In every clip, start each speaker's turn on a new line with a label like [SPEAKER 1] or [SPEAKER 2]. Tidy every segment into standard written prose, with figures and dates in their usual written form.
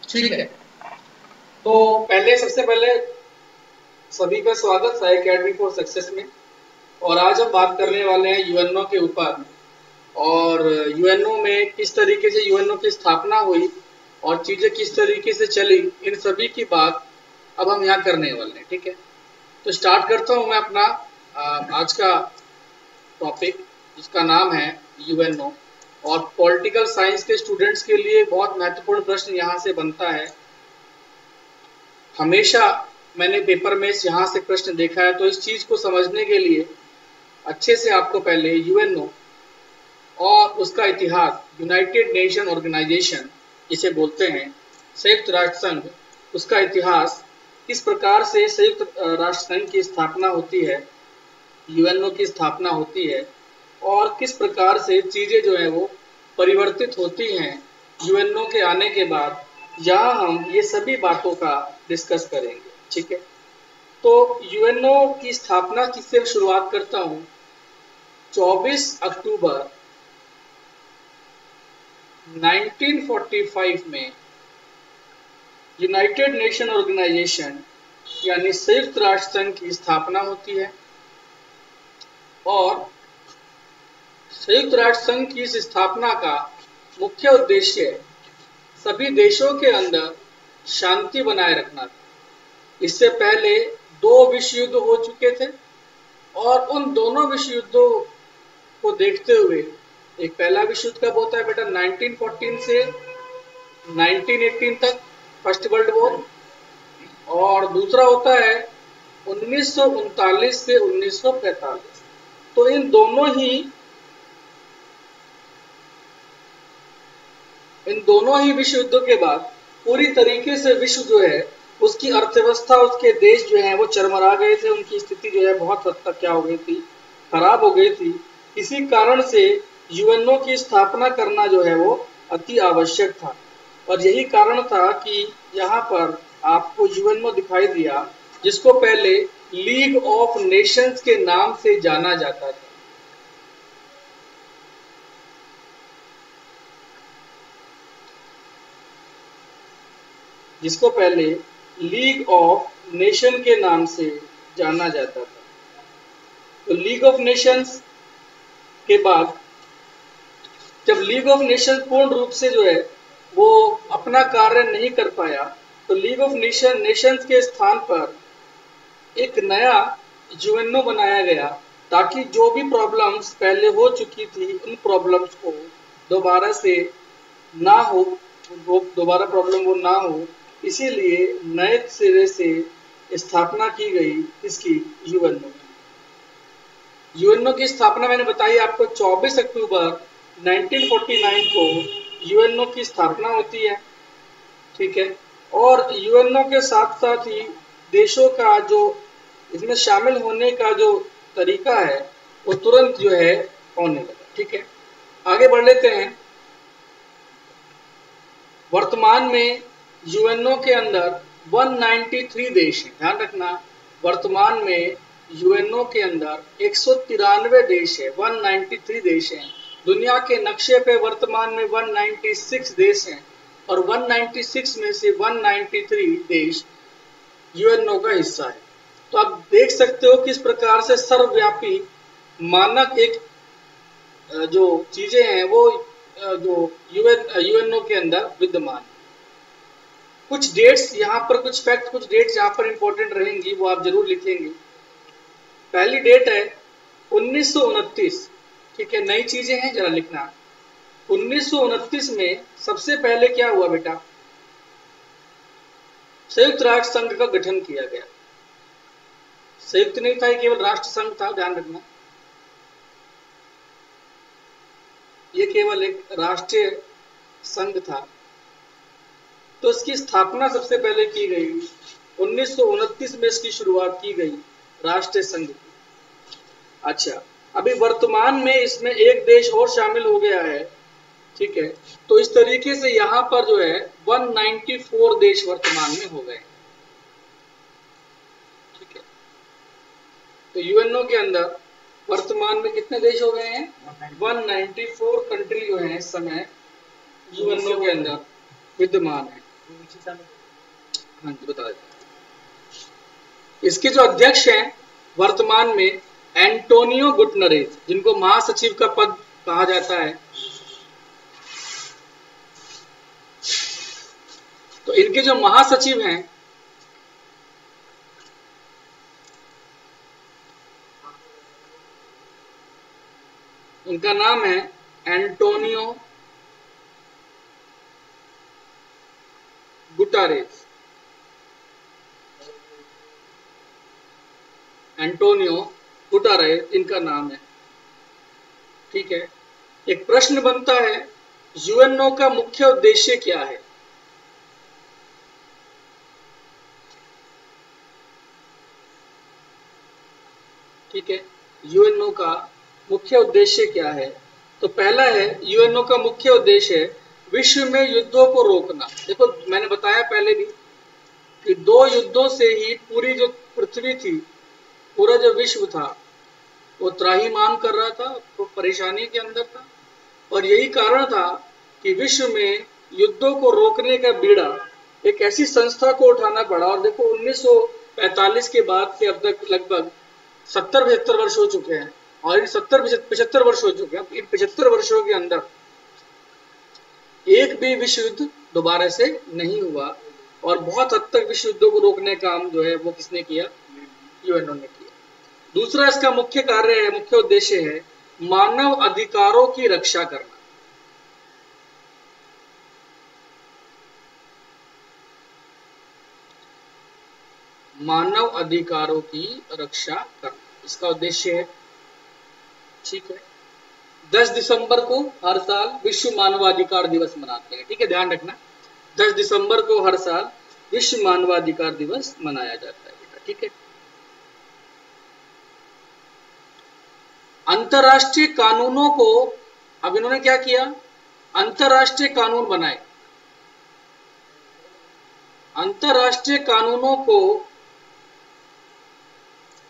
[SPEAKER 1] ठीक है। तो पहले सबसे पहले सभी का स्वागत है एकेडमी फॉर सक्सेस में। और आज हम बात करने वाले हैं यूएनओ के ऊपर, और यूएनओ में किस तरीके से यूएनओ की स्थापना हुई और चीजें किस तरीके से चली, इन सभी की बात अब हम यहाँ करने वाले हैं। ठीक है, तो स्टार्ट करता हूँ मैं अपना आज का टॉपिक, जिसका नाम है यूएनओ। और पॉलिटिकल साइंस के स्टूडेंट्स के लिए बहुत महत्वपूर्ण प्रश्न यहाँ से बनता है। हमेशा मैंने पेपर में यहाँ से प्रश्न देखा है, तो इस चीज को समझने के लिए अच्छे से आपको पहले यूएनओ और उसका इतिहास, यूनाइटेड नेशन ऑर्गेनाइजेशन जिसे बोलते हैं, संयुक्त राष्ट्र संघ, उसका इतिहास, किस प्रकार से संयुक्त राष्ट्र संघ की स्थापना होती है, यूएनओ की स्थापना होती है, और किस प्रकार से चीजें जो है वो परिवर्तित होती हैं यूएनओ के आने के बाद, यहाँ हम ये सभी बातों का डिस्कस करेंगे। ठीक है, तो यूएनओ की स्थापना किससे शुरुआत करता हूँ। 24 अक्टूबर 1945 में यूनाइटेड नेशन ऑर्गेनाइजेशन यानी संयुक्त राष्ट्र संघ की स्थापना होती है। और संयुक्त राष्ट्र संघ की इस स्थापना का मुख्य उद्देश्य सभी देशों के अंदर शांति बनाए रखना था। इससे पहले 2 विश्व युद्ध हो चुके थे, और उन दोनों विश्व युद्धों को देखते हुए, एक पहला विश्व युद्ध कब होता है बेटा, 1914 से 1918 तक, फर्स्ट वर्ल्ड वॉर, और दूसरा होता है 1939 से 1945। तो इन दोनों ही विश्व युद्धों के बाद पूरी तरीके से विश्व जो है, उसकी अर्थव्यवस्था, उसके देश जो है वो चरमरा गए थे। उनकी स्थिति जो है बहुत हद तक क्या हो गई थी, खराब हो गई थी। इसी कारण से यूएनओ की स्थापना करना जो है वो अति आवश्यक था। और यही कारण था कि यहाँ पर आपको यूएनओ दिखाई दिया, जिसको पहले लीग ऑफ नेशंस के नाम से जाना जाता था। जिसको पहले लीग ऑफ नेशन के नाम से जाना जाता था। तो लीग ऑफ नेशंस के बाद जब लीग ऑफ नेशंस पूर्ण रूप से जो है वो अपना कार्य नहीं कर पाया, तो लीग ऑफ नेशंस के स्थान पर एक नया यूएनओ बनाया गया, ताकि जो भी प्रॉब्लम्स पहले हो चुकी थी, उन प्रॉब्लम्स को दोबारा से ना हो, दोबारा प्रॉब्लम वो ना हो। इसीलिए नए सिरे से स्थापना की गई इसकी, यूएनओ। यूएनओ की स्थापना मैंने बताई आपको 24 अक्टूबर 1949 को यूएनओ की स्थापना होती है। ठीक है, और यूएनओ के साथ साथ ही देशों का जो इसमें शामिल होने का जो तरीका है वो तुरंत जो है होने लगा। ठीक है, आगे बढ़ लेते हैं। वर्तमान में यूएनओ के अंदर 193 देश हैं। ध्यान रखना, वर्तमान में यूएनओ के अंदर 193 देश है, 193 देश हैं। दुनिया के नक्शे पे वर्तमान में 196 देश हैं, और 196 में से 193 देश यूएनओ का हिस्सा है। तो आप देख सकते हो किस प्रकार से सर्वव्यापी मानक एक जो चीजें हैं वो जो यूएनओ के अंदर विद्यमान है। कुछ डेट्स यहाँ पर, कुछ फैक्ट, कुछ डेट्स यहाँ पर इंपॉर्टेंट रहेंगी, वो आप जरूर लिखेंगे। पहली डेट है 1929। ठीक है, नई चीजें हैं, जरा लिखना। 1929 में सबसे पहले क्या हुआ बेटा, संयुक्त राष्ट्र संघ का गठन किया गया। संयुक्त नहीं था, केवल राष्ट्र संघ था, ध्यान रखना। ये केवल एक राष्ट्रीय संघ था। तो इसकी स्थापना सबसे पहले की गई 1929 में, इसकी शुरुआत की गई राष्ट्रीय संघ की। अच्छा, अभी वर्तमान में इसमें एक देश और शामिल हो गया है। ठीक है, तो इस तरीके से यहाँ पर जो है 194 देश वर्तमान में हो गए। ठीक है, तो यूएनओ के अंदर वर्तमान में कितने देश हो गए हैं, 194 कंट्री जो है इस समय यूएनओ के अंदर विद्यमान है। हाँ जी, बता देते। इसके जो अध्यक्ष हैं वर्तमान में एंटोनियो गुटनरेज, जिनको महासचिव का पद कहा जाता है। तो इनके जो महासचिव हैं उनका नाम है एंटोनियो गुटारेस। एंटोनियो गुटारेस इनका नाम है। ठीक है, एक प्रश्न बनता है यूएनओ का मुख्य उद्देश्य क्या है? ठीक है, यूएनओ का मुख्य उद्देश्य क्या है? तो पहला है, यूएनओ का मुख्य उद्देश्य है विश्व में युद्धों को रोकना। देखो, मैंने बताया पहले भी कि 2 युद्धों से ही पूरी जो पृथ्वी थी, पूरा जो विश्व था, वो त्राहिमाम कर रहा था, वो परेशानी के अंदर था। और यही कारण था कि विश्व में युद्धों को रोकने का बीड़ा एक ऐसी संस्था को उठाना पड़ा। और देखो, 1945 के बाद से अब तक लगभग 70-75 वर्ष हो चुके हैं, और इन 70-75 वर्ष हो चुके हैं। इन 75 वर्षों के अंदर एक भी विश्व युद्ध दोबारा से नहीं हुआ, और बहुत हद तक विश्व युद्धों को रोकने का काम जो है वो किसने किया? यूएनओ ने किया। दूसरा इसका मुख्य कार्य है, मुख्य उद्देश्य है मानव अधिकारों की रक्षा करना। मानव अधिकारों की रक्षा करना इसका उद्देश्य है। ठीक है, 10 दिसंबर को हर साल विश्व मानवाधिकार दिवस मनाते हैं। ठीक है, ध्यान रखना, 10 दिसंबर को हर साल विश्व मानवाधिकार दिवस मनाया जाता है बेटा। ठीक है, अंतरराष्ट्रीय कानूनों को अब इन्होंने क्या किया? अंतरराष्ट्रीय कानून बनाए। अंतरराष्ट्रीय कानूनों को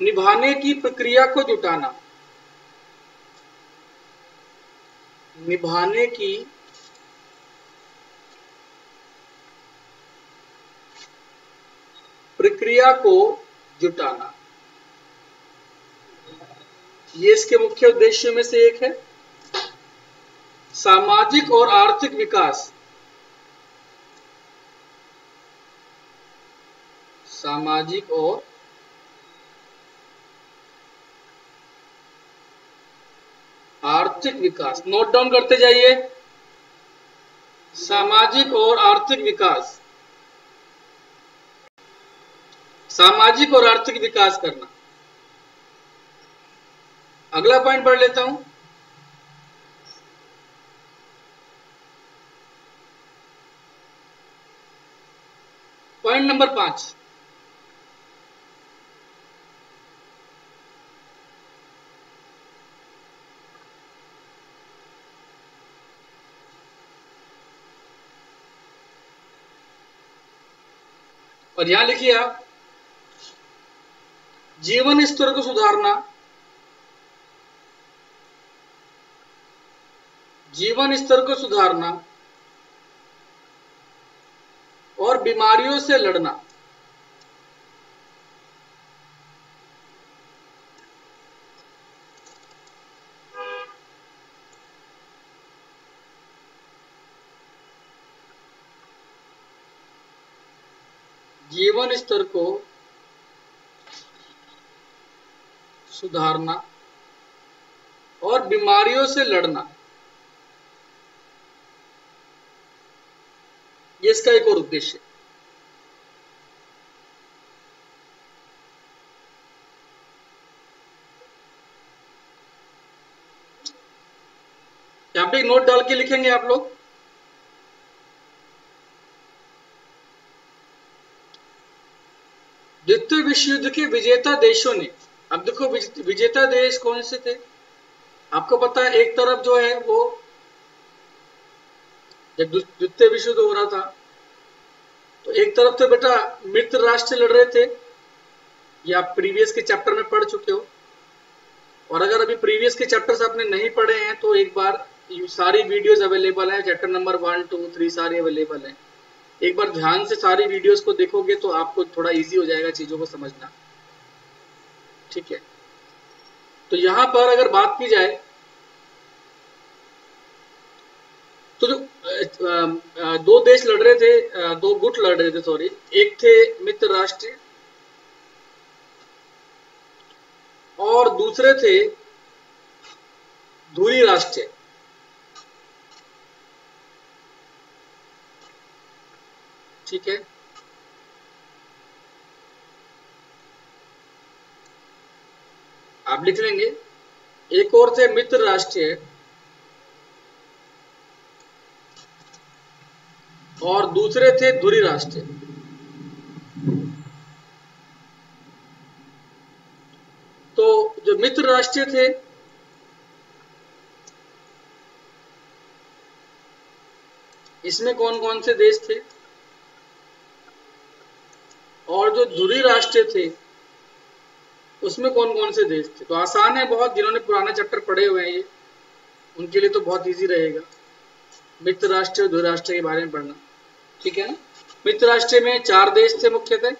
[SPEAKER 1] निभाने की प्रक्रिया को जुटाना। निभाने की प्रक्रिया को जुटाना, ये इसके मुख्य उद्देश्यों में से एक है। सामाजिक और आर्थिक विकास, सामाजिक और आर्थिक विकास, नोट डाउन करते जाइए। सामाजिक और आर्थिक विकास, सामाजिक और आर्थिक विकास करना। अगला पॉइंट पढ़ लेता हूं। पॉइंट नंबर 5, और यहां लिखिए आप, जीवन स्तर को सुधारना, जीवन स्तर को सुधारना और बीमारियों से लड़ना। जीवन स्तर को सुधारना और बीमारियों से लड़ना, ये इसका एक और उद्देश्य है। यहां पे एक नोट डाल के लिखेंगे आप लोग, द्वितीय विश्व युद्ध के विजेता देशों ने, अब देखो विजेता देश कौन से थे आपको पता है। एक तरफ जो है वो जब द्वितीय विश्व युद्ध हो रहा था तो एक तरफ तो बेटा मित्र राष्ट्र लड़ रहे थे, ये आप प्रीवियस के चैप्टर में पढ़ चुके हो। और अगर अभी प्रीवियस के चैप्टर्स आपने नहीं पढ़े हैं तो एक बार सारी वीडियोस अवेलेबल है, चैप्टर नंबर 1, 2, 3 सारे अवेलेबल हैं। एक बार ध्यान से सारी वीडियोस को देखोगे तो आपको थोड़ा इजी हो जाएगा चीजों को समझना, ठीक है। तो यहां पर अगर बात की जाए तो जो दो देश लड़ रहे थे, दो गुट लड़ रहे थे, सॉरी, एक थे मित्र राष्ट्र और दूसरे थे धुरी राष्ट्र, ठीक है। आप लिख लेंगे, एक और थे मित्र राष्ट्र और दूसरे थे धुरी राष्ट्र। तो जो मित्र राष्ट्र थे इसमें कौन कौन से देश थे, और जो धुरी राष्ट्र थे उसमें कौन कौन से देश थे। तो आसान है बहुत, जिन्होंने पुराने चैप्टर पढ़े हुए हैं ये, उनके लिए तो बहुत इजी रहेगा मित्र राष्ट्र और धुरी राष्ट्र के बारे में पढ़ना, ठीक है ना। मित्र राष्ट्र में 4 देश थे मुख्यतः,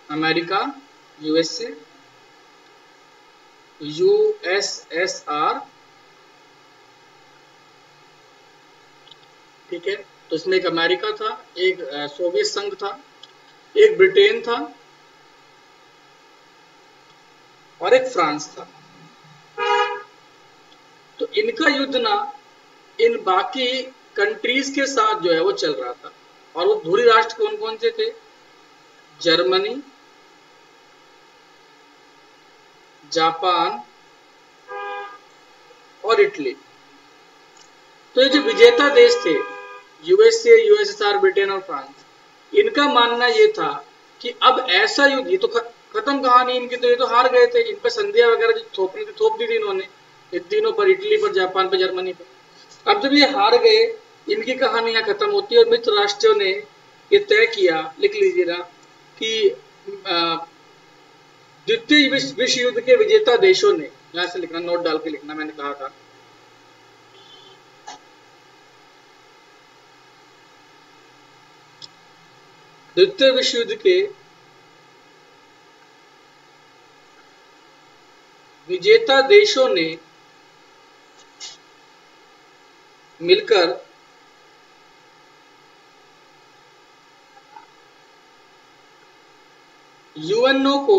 [SPEAKER 1] अमेरिका, यूएसए, यूएसएसआर, ठीक है। तो इसमें एक अमेरिका था, एक सोवियत संघ था, एक ब्रिटेन था और एक फ्रांस था। तो इनका युद्ध ना इन बाकी कंट्रीज के साथ जो है वो चल रहा था। और वो धुरी राष्ट्र कौन कौन से थे, जर्मनी, जापान और इटली। तो ये जो विजेता देश थे, यूएसए, यूएसएसआर, ब्रिटेन और फ्रांस, इनका मानना ये था कि अब ऐसा युद्ध, ये तो खत्म कहानी इनकी, तो ये तो हार गए थे, इन पर संधियां वगैरह जो थोपनी थी थोप दी थी इन्होंने, इन तीनों पर, इटली पर, जापान पर, जर्मनी पर। अब जब ये हार गए, इनकी कहानी यहाँ खत्म होती है और मित्र राष्ट्रों ने ये तय किया, लिख लीजिए ना, कि द्वितीय विश्व युद्ध के विजेता देशों ने, यहां से लिखना, नोट डाल के लिखना, मैंने कहा था, द्वितीय विश्व युद्ध के विजेता देशों ने मिलकर यूएनओ को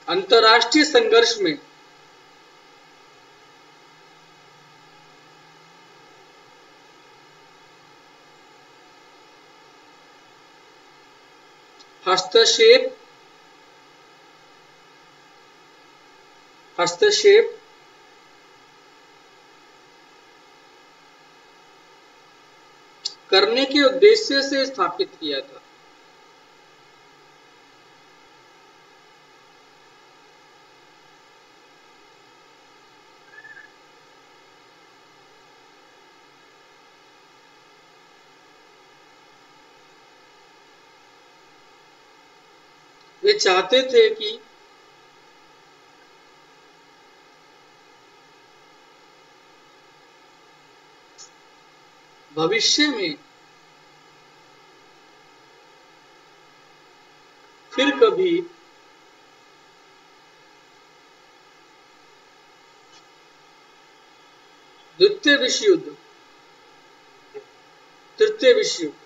[SPEAKER 1] अंतर्राष्ट्रीय संघर्ष में हस्तक्षेप करने के उद्देश्य से स्थापित किया था। वे चाहते थे कि भविष्य में फिर कभी द्वितीय विश्व युद्ध, तृतीय विश्व युद्ध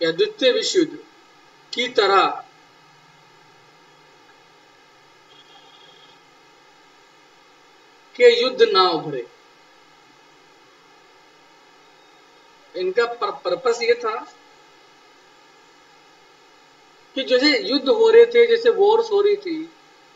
[SPEAKER 1] या द्वितीय विश्व युद्ध की तरह के युद्ध ना उभरे। इनका पर्पस ये था कि जैसे युद्ध हो रहे थे, जैसे वॉर्स हो रही थी,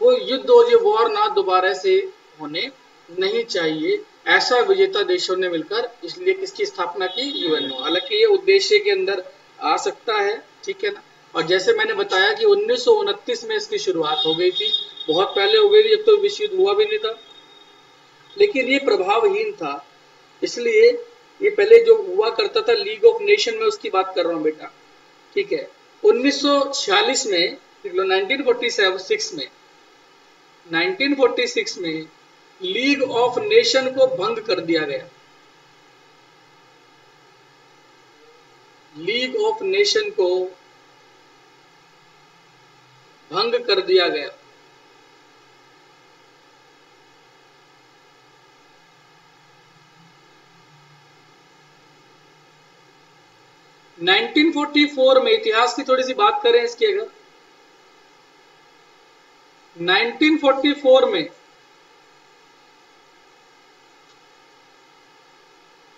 [SPEAKER 1] वो युद्ध और ये वॉर ना दोबारा से होने नहीं चाहिए, ऐसा विजेता देशों ने मिलकर इसलिए किसकी स्थापना की, यूएनओ। हालांकि ये उद्देश्य के अंदर आ सकता है, ठीक है ना। और जैसे मैंने बताया कि 1929 में इसकी शुरुआत हो गई थी, बहुत पहले हो गई थी, जब तो विश्व युद्ध हुआ भी नहीं था, लेकिन ये प्रभावहीन था। इसलिए ये पहले जो हुआ करता था लीग ऑफ नेशन में, उसकी बात कर रहा हूं बेटा, ठीक है। 1946 में देख लो 1946 में 1946 में लीग ऑफ नेशन को भंग कर दिया गया। लीग ऑफ नेशन को भंग कर दिया गया। नाइनटीन 1944 में इतिहास की थोड़ी सी बात करें इसकी, अगर 1944 में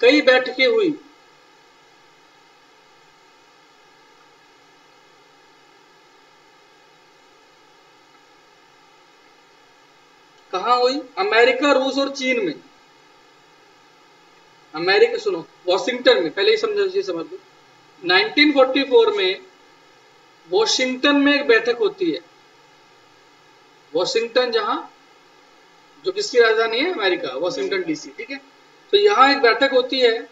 [SPEAKER 1] कई बैठकें हुई। कहां हुई? अमेरिका, रूस और चीन में। अमेरिका सुनो, वॉशिंगटन में, पहले ही समझ लो। 1944 में वॉशिंगटन में एक बैठक होती है। वॉशिंगटन, जहां जो किसकी राजधानी है? अमेरिका, वॉशिंगटन डीसी, ठीक है। तो यहां एक बैठक होती है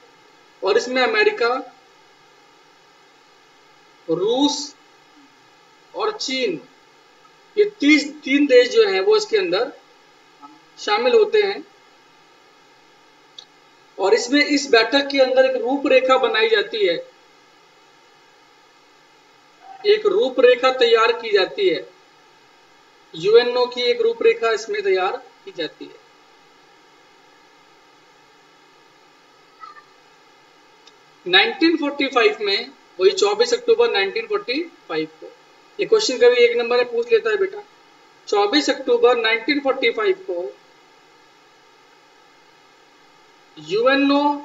[SPEAKER 1] और इसमें अमेरिका, रूस और चीन, ये तीन देश जो हैं वो इसके अंदर शामिल होते हैं। और इसमें इस बैठक के अंदर एक रूपरेखा बनाई जाती है, एक रूपरेखा तैयार की जाती है। यूएनओ की एक रूपरेखा इसमें तैयार की जाती है। नाइनटीन 1945 में, वही 24 अक्टूबर 1945 को, ये क्वेश्चन कभी एक नंबर में पूछ लेता है बेटा। 24 अक्टूबर 1945 को यूएनओ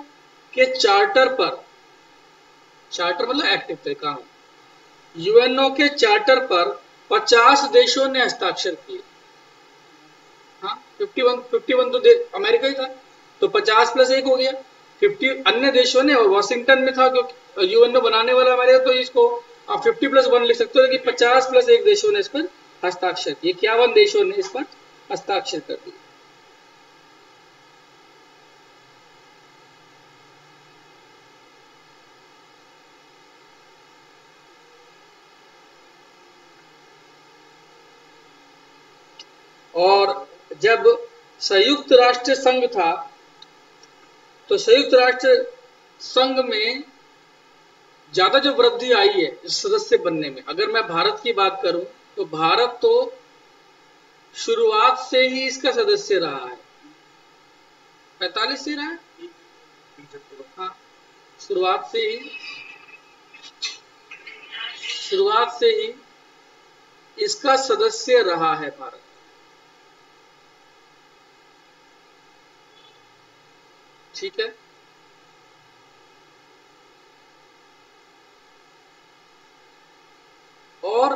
[SPEAKER 1] के चार्टर पर, चार्टर मतलब एक्टिव थे कानून, यूएनओ के चार्टर पर 50 देशों ने हस्ताक्षर किए। हाँ, 51 तो अमेरिका ही था, तो 50 प्लस 1 हो गया, 50 अन्य देशों ने। और वॉशिंगटन में था क्योंकि यूएनओ बनाने वाला अमेरिका, तो इसको आप 50 प्लस 1 लिख सकते हो कि 50 प्लस 1 देशों ने इस पर हस्ताक्षर किए। 51 देशों ने इस पर हस्ताक्षर कर दिए। और जब संयुक्त राष्ट्र संघ था, तो संयुक्त राष्ट्र संघ में ज्यादा जो वृद्धि आई है सदस्य बनने में, अगर मैं भारत की बात करूं तो भारत तो शुरुआत से ही इसका सदस्य रहा है। 45 से रहा है, हाँ, शुरुआत से ही इसका सदस्य रहा है भारत। ठीक है, और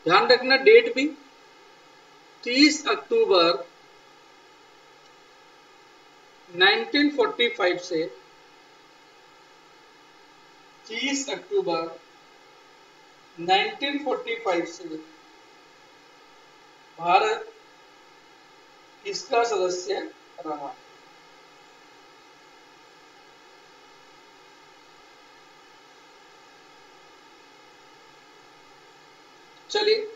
[SPEAKER 1] ध्यान रखना डेट भी, 30 अक्टूबर 1945 से 30 अक्टूबर 1945 से भारत इसका सदस्य रहा। चलिए,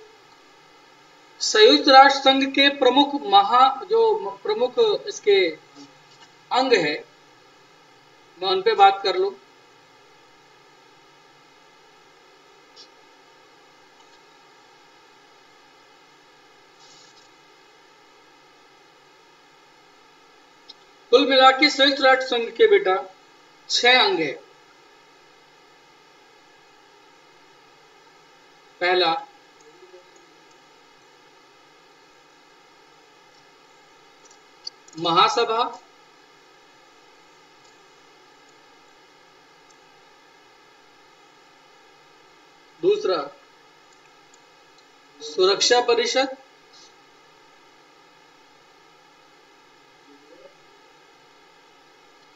[SPEAKER 1] संयुक्त राष्ट्र संघ के प्रमुख इसके अंग है, मैं उन पे बात कर लूं। कुल मिला के संयुक्त राष्ट्र संघ के बेटा 6 अंग है। पहला, महासभा। दूसरा, सुरक्षा परिषद।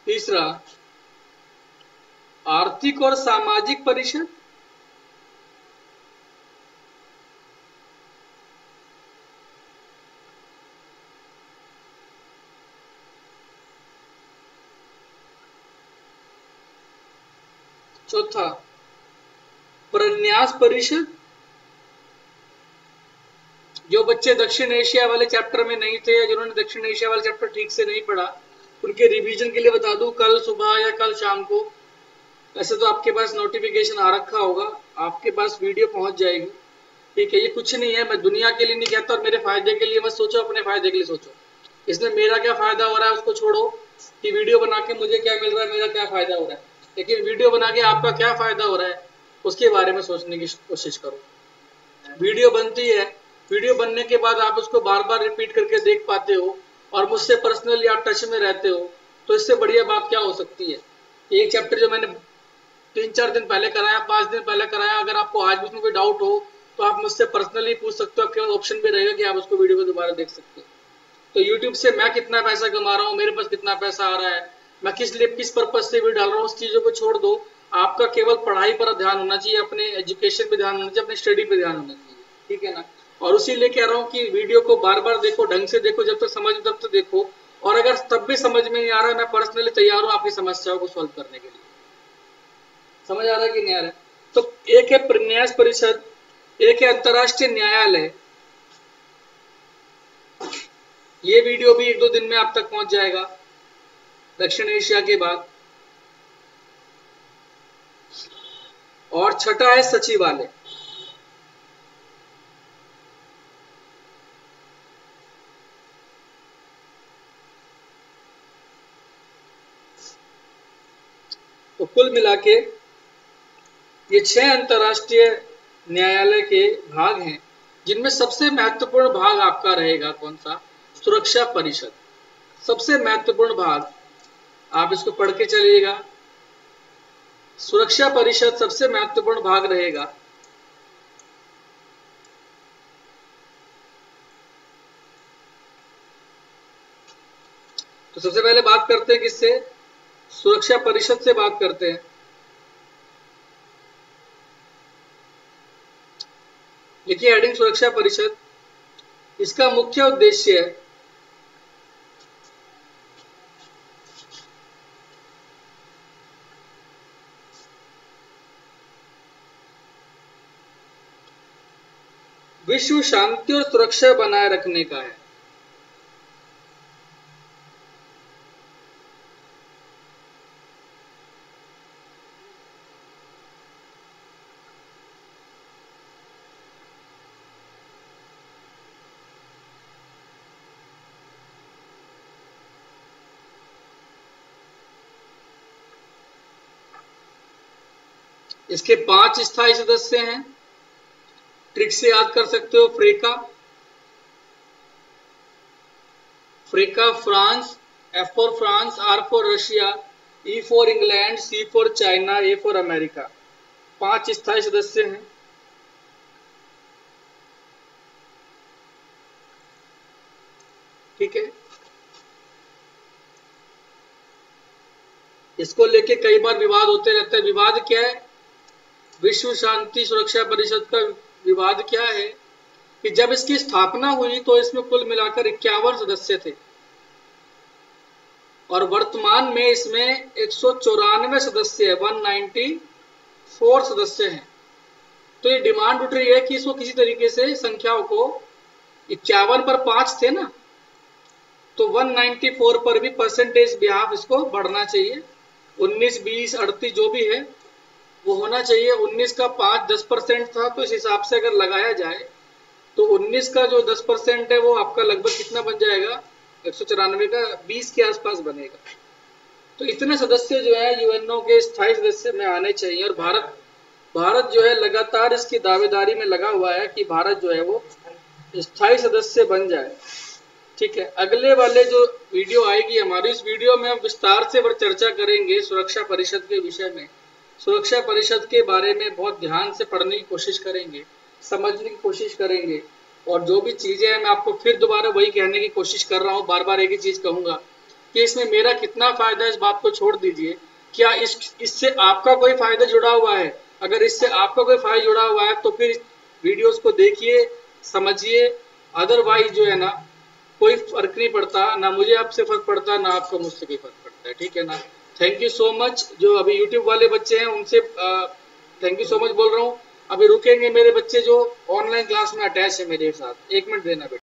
[SPEAKER 1] तीसरा, आर्थिक और सामाजिक परिषद। चौथा, प्रन्यास परिषद, जो बच्चे दक्षिण एशिया वाले चैप्टर में नहीं थे या जिन्होंने दक्षिण एशिया वाला चैप्टर ठीक से नहीं पढ़ा, उनके रिवीजन के लिए बता दूं, कल सुबह या कल शाम को, वैसे तो आपके पास नोटिफिकेशन आ रखा होगा, आपके पास वीडियो पहुंच जाएगी। ठीक है, ये कुछ नहीं है, मैं दुनिया के लिए नहीं कहता और मेरे फायदे के लिए मत सोचो, अपने फायदे के लिए सोचो। इसमें मेरा क्या फायदा हो रहा है उसको छोड़ो कि वीडियो बना के मुझे क्या मिल रहा है, मेरा क्या फायदा हो रहा है, लेकिन वीडियो बना के आपका क्या फायदा हो रहा है उसके बारे में सोचने की कोशिश करो। वीडियो बनती है, वीडियो बनने के बाद आप उसको बार बार रिपीट करके देख पाते हो और मुझसे पर्सनली आप टच में रहते हो, तो इससे बढ़िया बात क्या हो सकती है। एक चैप्टर जो मैंने 3-4 दिन पहले कराया, 5 दिन पहले कराया, अगर आपको आज भी उसमें कोई डाउट हो तो आप मुझसे पर्सनली पूछ सकते हो, आपके पास ऑप्शन भी रहेगा कि आप उसको वीडियो को दोबारा देख सकते हो। तो YouTube से मैं कितना पैसा कमा रहा हूँ, मेरे पास कितना पैसा आ रहा है, मैं किस लिए किस पर्पज से वीडियो डाल रहा हूँ, उस चीजों को छोड़ दो। आपका केवल पढ़ाई पर ध्यान होना चाहिए, अपने एजुकेशन पे ध्यान होना चाहिए, अपनी स्टडी पे ध्यान होना चाहिए। ठीक है ना। और उसी लिए कह रहा हूँ कि वीडियो को बार बार देखो, ढंग से देखो, जब तक समझ तब तक देखो, और अगर तब भी समझ में नहीं आ रहा है, मैं पर्सनली तैयार हूँ आपकी समस्याओं को सॉल्व करने के लिए। समझ आ रहा है कि नहीं आ रहा है? तो एक है प्रन्यास परिषद, एक है अंतरराष्ट्रीय न्यायालय। ये वीडियो भी 1-2 दिन में आप तक पहुंच जाएगा दक्षिण एशिया के बाद। और छठा है सचिवालय। तो कुल मिला के ये 6 अंतरराष्ट्रीय न्यायालय के भाग हैं, जिनमें सबसे महत्वपूर्ण भाग आपका रहेगा कौन सा? सुरक्षा परिषद। सबसे महत्वपूर्ण भाग, आप इसको पढ़ के चलिएगा। सुरक्षा परिषद सबसे महत्वपूर्ण भाग रहेगा। तो सबसे पहले बात करते हैं किससे? सुरक्षा परिषद से बात करते हैं। देखिए हेडिंग सुरक्षा परिषद, इसका मुख्य उद्देश्य है विश्व शांति और सुरक्षा बनाए रखने का है। इसके 5 स्थायी सदस्य हैं। ट्रिक से याद कर सकते हो, फ्रेका, France, F for France, R for Russia, E for England, C for China, A for America. 5 स्थायी सदस्य हैं। ठीक है, इसको लेके कई बार विवाद होते रहते हैं। विवाद क्या है? विश्व शांति सुरक्षा परिषद का विवाद क्या है कि जब इसकी स्थापना हुई तो इसमें कुल मिलाकर 51 सदस्य थे और वर्तमान में इसमें 194 सदस्य है, 194 सदस्य हैं। तो ये डिमांड उठ रही है कि इसको किसी तरीके से संख्याओं को, 51 पर 5 थे ना, तो 194 पर भी परसेंटेज बिहाफ इसको बढ़ना चाहिए। 19, 20, 38 जो भी है वो होना चाहिए। 19 का 5-10% था, तो इस हिसाब से अगर लगाया जाए तो 19 का जो 10% है वो आपका लगभग कितना बन जाएगा? 194 का 20 के आसपास बनेगा। तो इतने सदस्य जो है यूएनओ के स्थायी सदस्य में आने चाहिए। और भारत जो है लगातार इसकी दावेदारी में लगा हुआ है कि भारत जो है वो स्थायी सदस्य बन जाए। ठीक है, अगले वाले जो वीडियो आएगी हमारी, इस वीडियो में हम विस्तार से चर्चा करेंगे सुरक्षा परिषद के विषय में। सुरक्षा परिषद के बारे में बहुत ध्यान से पढ़ने की कोशिश करेंगे, समझने की कोशिश करेंगे, और जो भी चीजें हैं मैं आपको फिर दोबारा वही कहने की कोशिश कर रहा हूँ, बार बार एक ही चीज कहूंगा कि इसमें मेरा कितना फायदा है इस बात को छोड़ दीजिए। क्या इससे आपका कोई फायदा जुड़ा हुआ है? अगर इससे आपका कोई फायदा जुड़ा हुआ है तो फिर वीडियोस को देखिए, समझिए। अदरवाइज जो है ना, कोई फर्क नहीं पड़ता, ना मुझे आपसे फर्क पड़ता, ना आपको मुझसे कोई फर्क पड़ता है। ठीक है ना। Thank you so much. जो अभी यूट्यूब वाले बच्चे हैं उनसे थैंक यू सो मच बोल रहा हूँ। अभी रुकेंगे, मेरे बच्चे जो ऑनलाइन क्लास में अटैच है मेरे साथ, 1 मिनट देना बेटा।